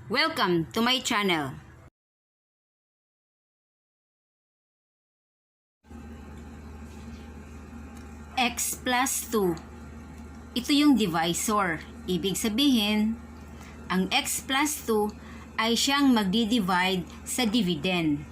Welcome to my channel. X plus 2. Ito yung divisor. Ibig sabihin, ang x plus 2 ay siyang magdi-divide sa dividend.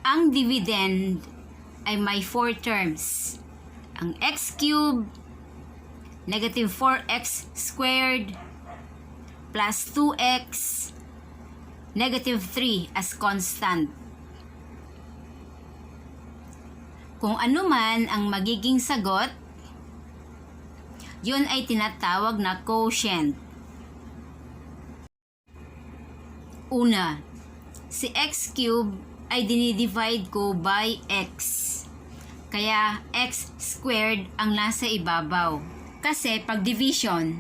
Ang dividend ay may 4 terms. Ang x cubed, negative 4x squared, plus 2x, negative 3 as constant. Kung ano man ang magiging sagot, yun ay tinatawag na quotient. Una, si x cubed ay dinidivide ko by x. Kaya x squared ang nasa ibabaw. Kasi pag division,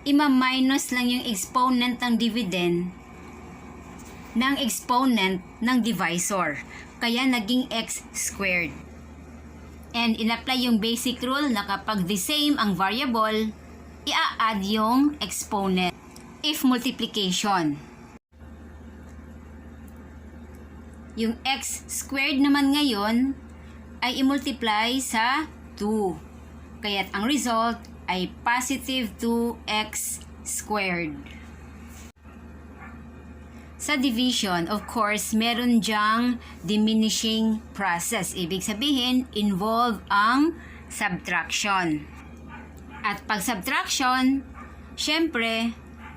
ima-minus lang yung exponent ng dividend ng exponent ng divisor. Kaya naging x squared. And in-apply yung basic rule na kapag the same ang variable, i-add yung exponent. If multiplication. Yung x squared naman ngayon ay i-multiply sa 2. Kaya't ang result ay positive 2x squared. Sa division, of course, meron dyang diminishing process. Ibig sabihin, involve ang subtraction. At pag subtraction, syempre,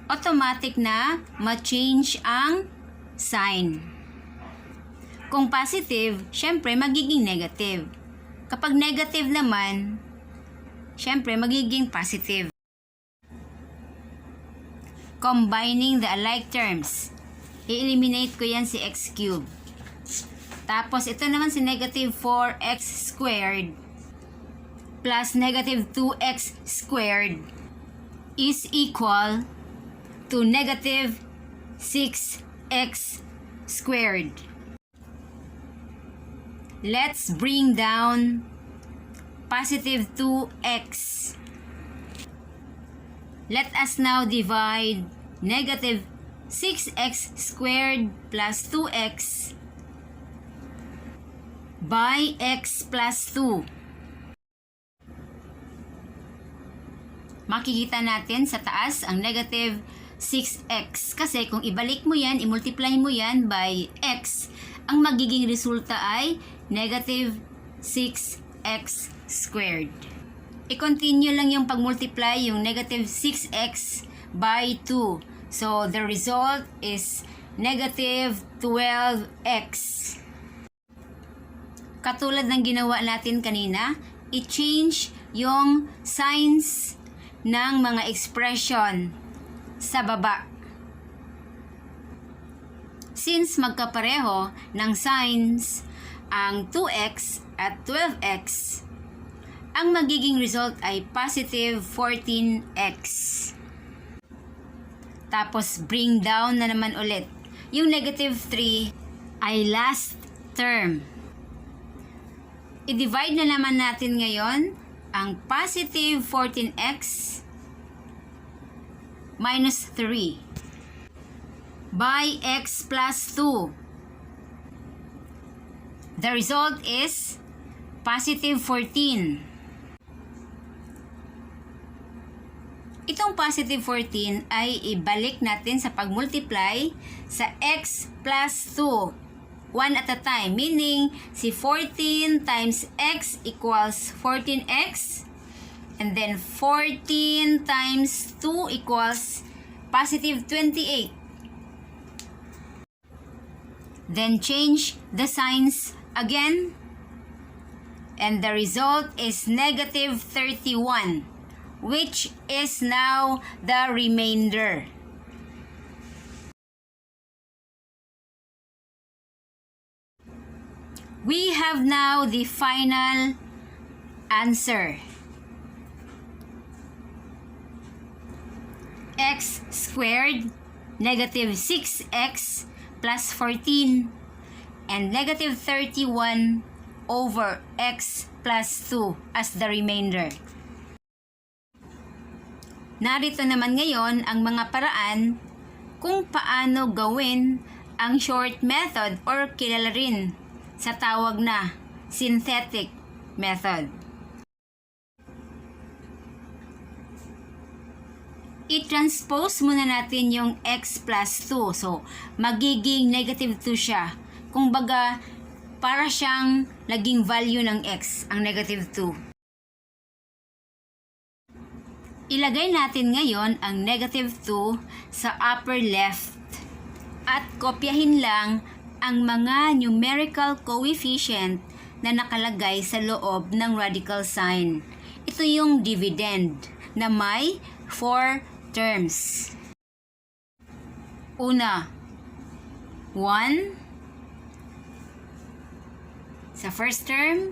automatic na ma-change ang sign. Kung positive, syempre, magiging negative. Kapag negative naman, syempre, magiging positive. Combining the alike terms. I-eliminate ko yan si x cubed. Tapos, ito naman si negative 4x squared plus negative 2x squared is equal to negative 6x squared. Let's bring down positive 2x. Let us now divide negative 6x squared plus 2x by x plus 2. Makikita natin sa taas ang negative 6x. Kasi kung ibalik mo yan, i-multiply mo yan by x, ang magiging resulta ay negative 6x squared. I-continue lang yung pag-multiply yung negative 6x by 2. So, the result is negative 12x. Katulad ng ginawa natin kanina, i-change yung signs ng mga expression sa baba. Since magkapareho ng signs ang 2x at 12x, ang magiging result ay positive 14x. Tapos bring down na naman ulit. Yung negative 3 ay last term. I-divide na naman natin ngayon ang positive 14x minus 3 by x plus 2. The result is positive 14. Itong positive 14 ay ibalik natin sa pag-multiply sa x plus 2. One at a time. Meaning, si 14 times x equals 14x. And then, 14 times 2 equals positive 28. Then, change the signs again. And the result is negative 31. Which is now the remainder. We have now the final answer. X squared, negative 6x plus 14, and negative 31 over x plus 2 as the remainder. Narito naman ngayon ang mga paraan kung paano gawin ang short method or kilala rin sa tawag na synthetic method. I-transpose muna natin yung x plus 2. So, magiging negative 2 siya. Kung baga, para siyang naging value ng x, ang negative 2. Ilagay natin ngayon ang negative 2 sa upper left at kopyahin lang ang mga numerical coefficient na nakalagay sa loob ng radical sign. Ito yung dividend na may 4 terms. Una, 1 sa first term,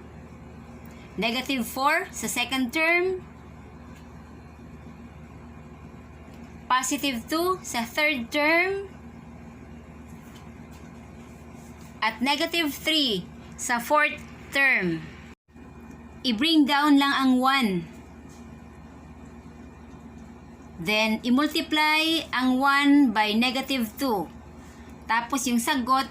negative 4 sa second term, positive 2 sa third term, at negative 3 sa fourth term. I-bring down lang ang 1. Then, i-multiply ang 1 by negative 2. Tapos yung sagot,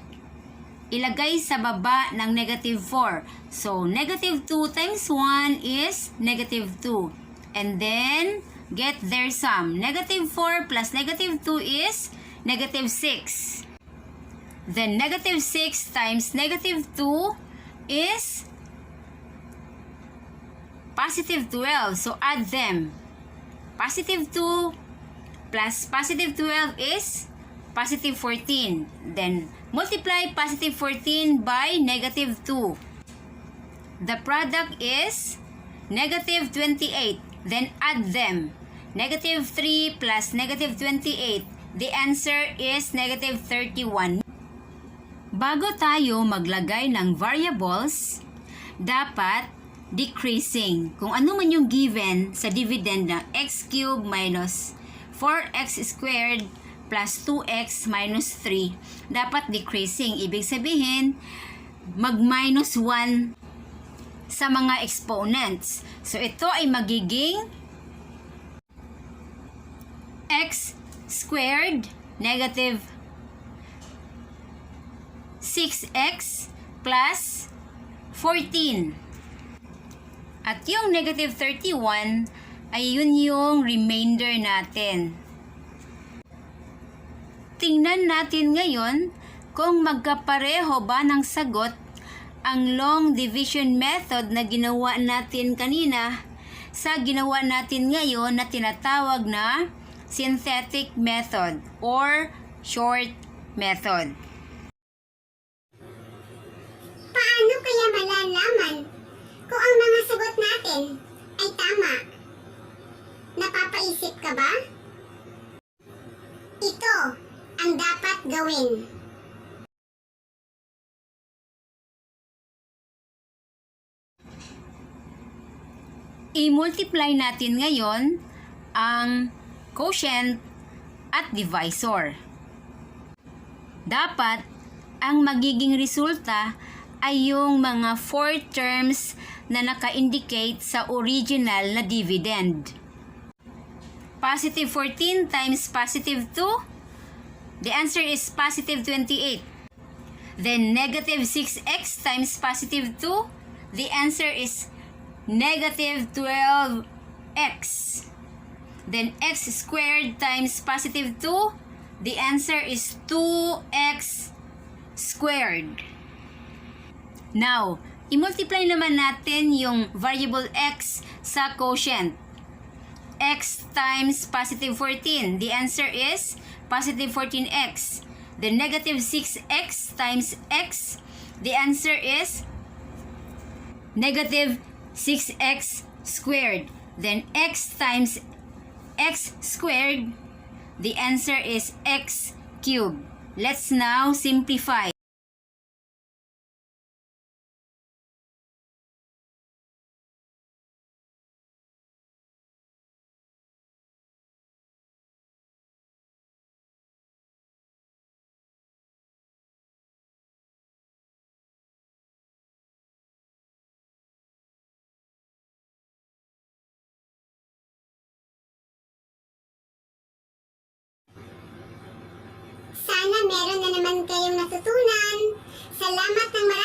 ilagay sa baba ng negative 4. So, negative 2 times 1 is negative 2. And then, get their sum. Negative 4 plus negative 2 is negative 6. Then negative 6 times negative 2 is positive 12. So add them. Positive 2 plus positive 12 is positive 14. Then multiply positive 14 by negative 2. The product is negative 28. Then add them. Negative 3 plus negative 28. The answer is negative 31. Bago tayo maglagay ng variables, dapat decreasing. Kung ano man yung given sa dividend ng x cubed minus 4x squared plus 2x minus 3, dapat decreasing. Ibig sabihin, mag-minus 1 sa mga exponents. So, ito ay magiging x squared negative 6x plus 14. At yung negative 31 ay yun yung remainder natin. Tingnan natin ngayon kung magkapareho ba ng sagot ang long division method na ginawa natin kanina sa ginawa natin ngayon na tinatawag na synthetic method or short method. Paano kaya malalaman kung ang mga sagot natin ay tama? Napapaisip ka ba? Ito ang dapat gawin. I-multiply natin ngayon ang quotient at divisor. Dapat ang magiging resulta ay yung mga 4 terms na naka-indicate sa original na dividend. Positive 14 times positive 2, the answer is positive 28. Then negative 6x times positive 2, the answer is negative 12x. Then x squared times positive 2, the answer is 2x squared. Now, i-multiply naman natin yung variable x sa quotient. X times positive 14. The answer is positive 14x. Then negative 6x times x. The answer is negative 6x squared. Then x times x squared. The answer is x cubed. Let's now simplify. Salamat ng